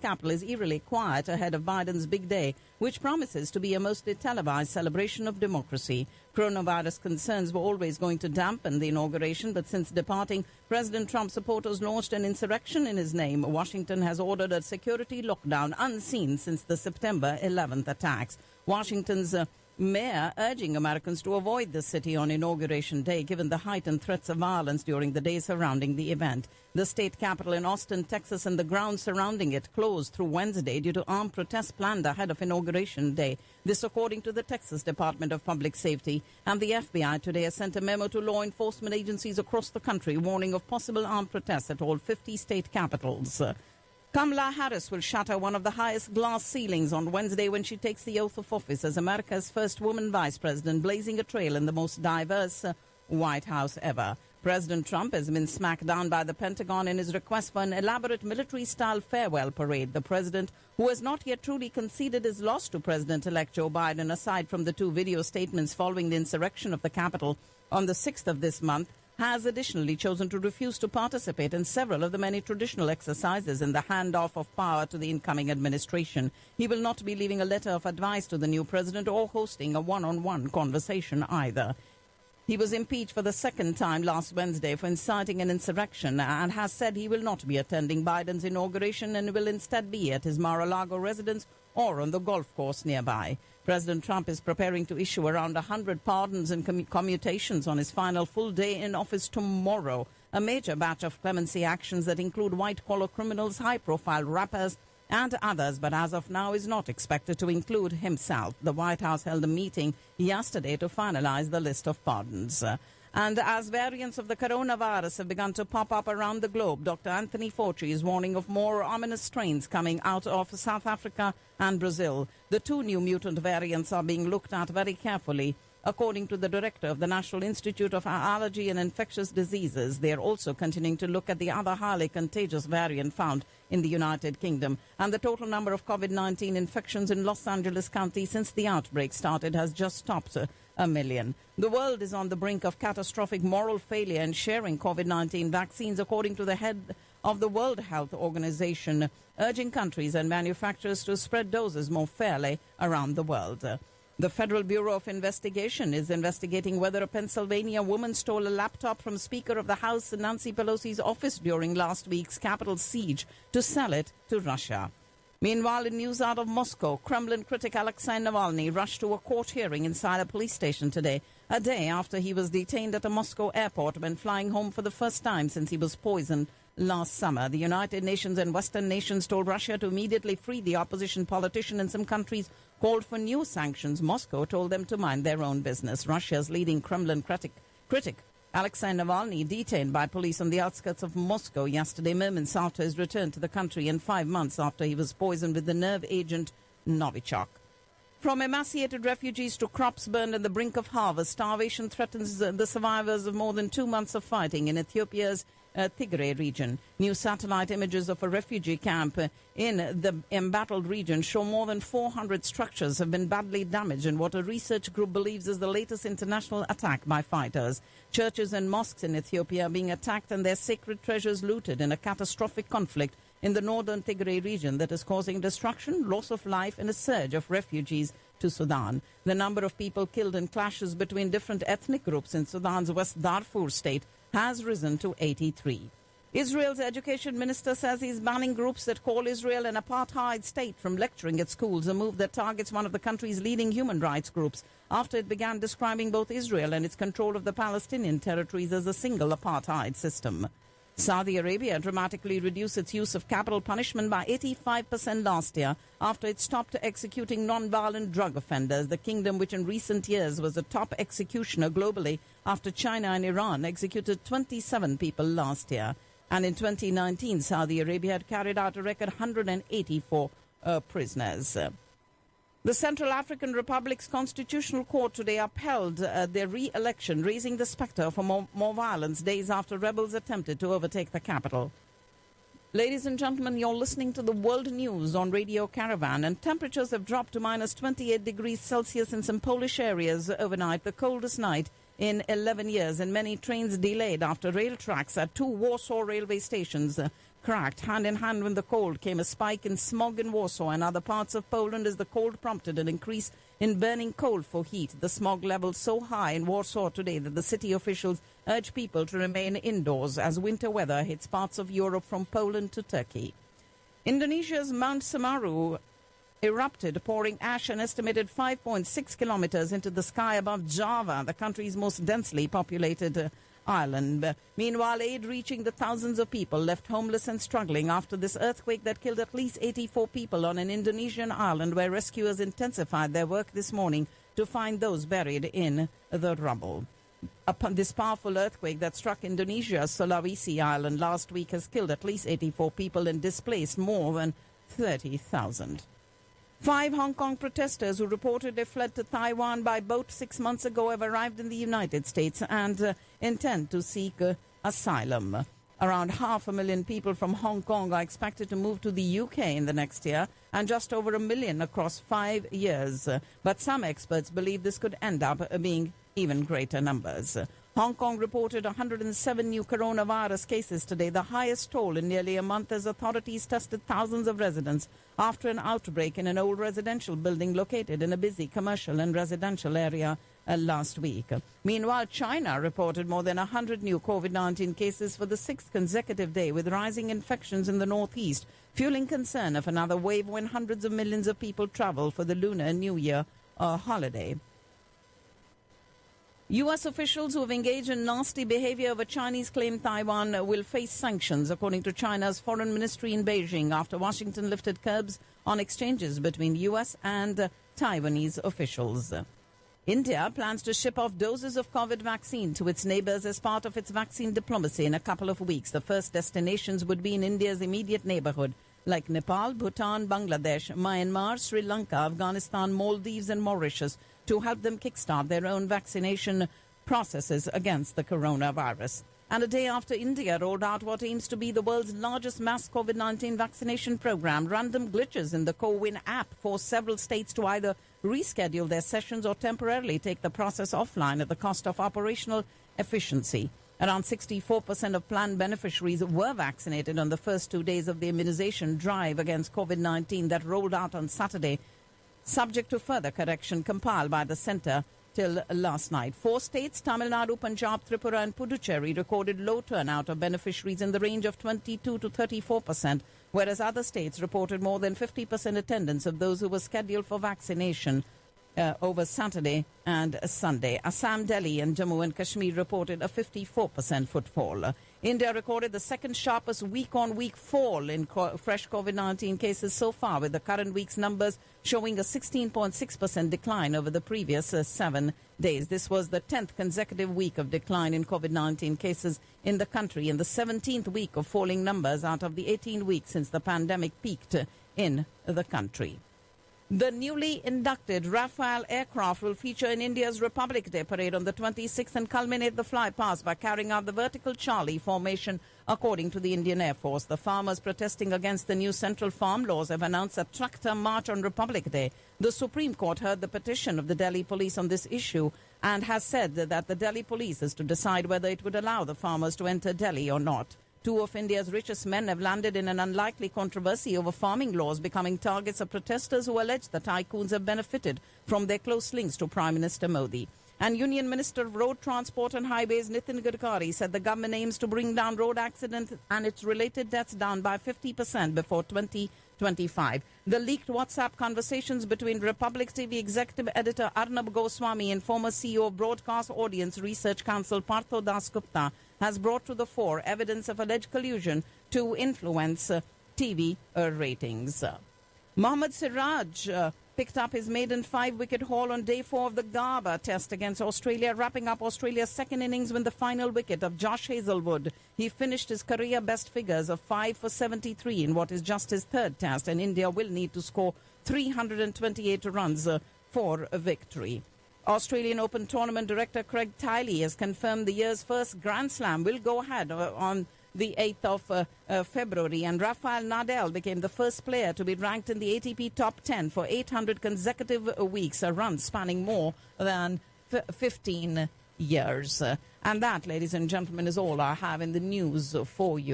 capital is eerily quiet ahead of Biden's big day, which promises to be a mostly televised celebration of democracy. Coronavirus concerns were always going to dampen the inauguration, but since departing, President Trump supporters launched an insurrection in his name. Washington has ordered a security lockdown unseen since the September 11th attacks. Washington's mayor urging Americans to avoid the city on Inauguration Day, given the heightened threats of violence during the days surrounding the event. The state capital in Austin, Texas, and the grounds surrounding it closed through Wednesday due to armed protests planned ahead of Inauguration Day. This according to the Texas Department of Public Safety. And the FBI today has sent a memo to law enforcement agencies across the country warning of possible armed protests at all 50 state capitals. Kamala Harris will shatter one of the highest glass ceilings on Wednesday when she takes the oath of office as America's first woman vice president, blazing a trail in the most diverse White House ever. President Trump has been smacked down by the Pentagon in his request for an elaborate military-style farewell parade. The president, who has not yet truly conceded his loss to President-elect Joe Biden, aside from the two video statements following the insurrection of the Capitol on the 6th of this month, has additionally chosen to refuse to participate in several of the many traditional exercises in the handoff of power to the incoming administration. He will not be leaving a letter of advice to the new president or hosting a one-on-one conversation either. He was impeached for the second time last Wednesday for inciting an insurrection and has said he will not be attending Biden's inauguration and will instead be at his Mar-a-Lago residence or on the golf course nearby. President Trump is preparing to issue around 100 pardons and commutations on his final full day in office tomorrow, a major batch of clemency actions that include white-collar criminals, high-profile rappers, and others, but as of now is not expected to include himself. The White House held a meeting yesterday to finalize the list of pardons. And as variants of the coronavirus have begun to pop up around the globe, Dr. Anthony Fauci is warning of more ominous strains coming out of South Africa and Brazil. The two new mutant variants are being looked at very carefully. According to the director of the National Institute of Allergy and Infectious Diseases, they are also continuing to look at the other highly contagious variant found in the United Kingdom. And the total number of COVID-19 infections in Los Angeles County since the outbreak started has just topped 1 million. The world is on the brink of catastrophic moral failure in sharing COVID-19 vaccines, according to the head of the World Health Organization, urging countries and manufacturers to spread doses more fairly around the world. The Federal Bureau of Investigation is investigating whether a Pennsylvania woman stole a laptop from Speaker of the House Nancy Pelosi's office during last week's Capitol siege to sell it to Russia. Meanwhile, in news out of Moscow, Kremlin critic Alexei Navalny rushed to a court hearing inside a police station today, a day after he was detained at a Moscow airport when flying home for the first time since he was poisoned last summer. The United Nations and Western nations told Russia to immediately free the opposition politician, and some countries called for new sanctions. Moscow told them to mind their own business. Russia's leading Kremlin critic Alexei Navalny, detained by police on the outskirts of Moscow yesterday, moments after his return to the country and 5 months after he was poisoned with the nerve agent Novichok. From emaciated refugees to crops burned at the brink of harvest, starvation threatens the survivors of more than 2 months of fighting in Ethiopia's Tigray region. New satellite images of a refugee camp in the embattled region show more than 400 structures have been badly damaged in what a research group believes is the latest international attack by fighters. Churches and mosques in Ethiopia are being attacked and their sacred treasures looted in a catastrophic conflict in the northern Tigray region that is causing destruction, loss of life, and a surge of refugees to Sudan. The number of people killed in clashes between different ethnic groups in Sudan's West Darfur state has risen to 83. Israel's education minister says he's banning groups that call Israel an apartheid state from lecturing at schools, a move that targets one of the country's leading human rights groups after it began describing both Israel and its control of the Palestinian territories as a single apartheid system. Saudi Arabia dramatically reduced its use of capital punishment by 85% last year after it stopped executing non-violent drug offenders. The kingdom, which in recent years was the top executioner globally after China and Iran, executed 27 people last year. And in 2019, Saudi Arabia had carried out a record 184 prisoners. The Central African Republic's Constitutional Court today upheld their re-election, raising the spectre for more violence days after rebels attempted to overtake the capital. Ladies and gentlemen, you're listening to the World News on Radio Caravan, and temperatures have dropped to minus 28 degrees Celsius in some Polish areas overnight, the coldest night in 11 years, and many trains delayed after rail tracks at 2 Warsaw railway stations cracked. Hand in hand with the cold came a spike in smog in Warsaw and other parts of Poland as the cold prompted an increase in burning coal for heat. The smog level so high in Warsaw today that the city officials urge people to remain indoors as winter weather hits parts of Europe from Poland to Turkey. Indonesia's Mount Semeru erupted, pouring ash an estimated 5.6 kilometers into the sky above Java, the country's most densely populated island. Meanwhile, aid reaching the thousands of people left homeless and struggling after this earthquake that killed at least 84 people on an Indonesian island where rescuers intensified their work this morning to find those buried in the rubble. This powerful earthquake that struck Indonesia's Sulawesi island last week has killed at least 84 people and displaced more than 30,000. 5 Hong Kong protesters who reportedly fled to Taiwan by boat 6 months ago have arrived in the United States and intend to seek asylum. Around 500,000 people from Hong Kong are expected to move to the UK in the next year, and just over 1 million across 5 years. But some experts believe this could end up being even greater numbers. Hong Kong reported 107 new coronavirus cases today, the highest toll in nearly a month as authorities tested thousands of residents after an outbreak in an old residential building located in a busy commercial and residential area last week. Meanwhile, China reported more than 100 new COVID-19 cases for the 6th consecutive day, with rising infections in the northeast, fueling concern of another wave when hundreds of millions of people travel for the Lunar New Year holiday. U.S. officials who have engaged in nasty behavior over Chinese claim Taiwan will face sanctions, according to China's foreign ministry in Beijing, after Washington lifted curbs on exchanges between U.S. and Taiwanese officials. India plans to ship off doses of COVID vaccine to its neighbors as part of its vaccine diplomacy in a couple of weeks. The first destinations would be in India's immediate neighborhood, like Nepal, Bhutan, Bangladesh, Myanmar, Sri Lanka, Afghanistan, Maldives and Mauritius, to help them kickstart their own vaccination processes against the coronavirus. And a day after India rolled out what aims to be the world's largest mass COVID-19 vaccination program, random glitches in the CoWIN app forced several states to either reschedule their sessions or temporarily take the process offline at the cost of operational efficiency. Around 64% of planned beneficiaries were vaccinated on the first 2 days of the immunization drive against COVID-19 that rolled out on Saturday, subject to further correction compiled by the centre till last night. 4 states, Tamil Nadu, Punjab, Tripura and Puducherry, recorded low turnout of beneficiaries in the range of 22 to 34%, whereas other states reported more than 50% attendance of those who were scheduled for vaccination over Saturday and Sunday. Assam, Delhi and Jammu and Kashmir reported a 54% footfall. India recorded the second sharpest week-on-week fall in fresh COVID-19 cases so far, with the current week's numbers showing a 16.6% decline over the previous 7 days. This was the 10th consecutive week of decline in COVID-19 cases in the country and the 17th week of falling numbers out of the 18 weeks since the pandemic peaked in the country. The newly inducted Rafale aircraft will feature in India's Republic Day parade on the 26th and culminate the flypast by carrying out the vertical Charlie formation, according to the Indian Air Force. The farmers protesting against the new central farm laws have announced a tractor march on Republic Day. The Supreme Court heard the petition of the Delhi police on this issue and has said that the Delhi police is to decide whether it would allow the farmers to enter Delhi or not. 2 of India's richest men have landed in an unlikely controversy over farming laws, becoming targets of protesters who allege the tycoons have benefited from their close links to Prime Minister Modi. And Union Minister of Road Transport and Highways Nitin Gadkari said the government aims to bring down road accidents and its related deaths down by 50% before 2025. The leaked WhatsApp conversations between Republic TV executive editor Arnab Goswami and former CEO of Broadcast Audience Research Council Partho Das Gupta has brought to the fore evidence of alleged collusion to influence TV ratings. Mohammad Siraj picked up his maiden 5-wicket haul on day 4 of the Garba test against Australia, wrapping up Australia's second innings with the final wicket of Josh Hazlewood. He finished his career best figures of 5 for 73 in what is just his 3rd test, and India will need to score 328 runs for a victory. Australian Open Tournament director Craig Tiley has confirmed the year's first Grand Slam will go ahead on the 8th of February, and Rafael Nadal became the first player to be ranked in the ATP top 10 for 800 consecutive weeks, a run spanning more than 15 years. And that, ladies and gentlemen, is all I have in the news for you.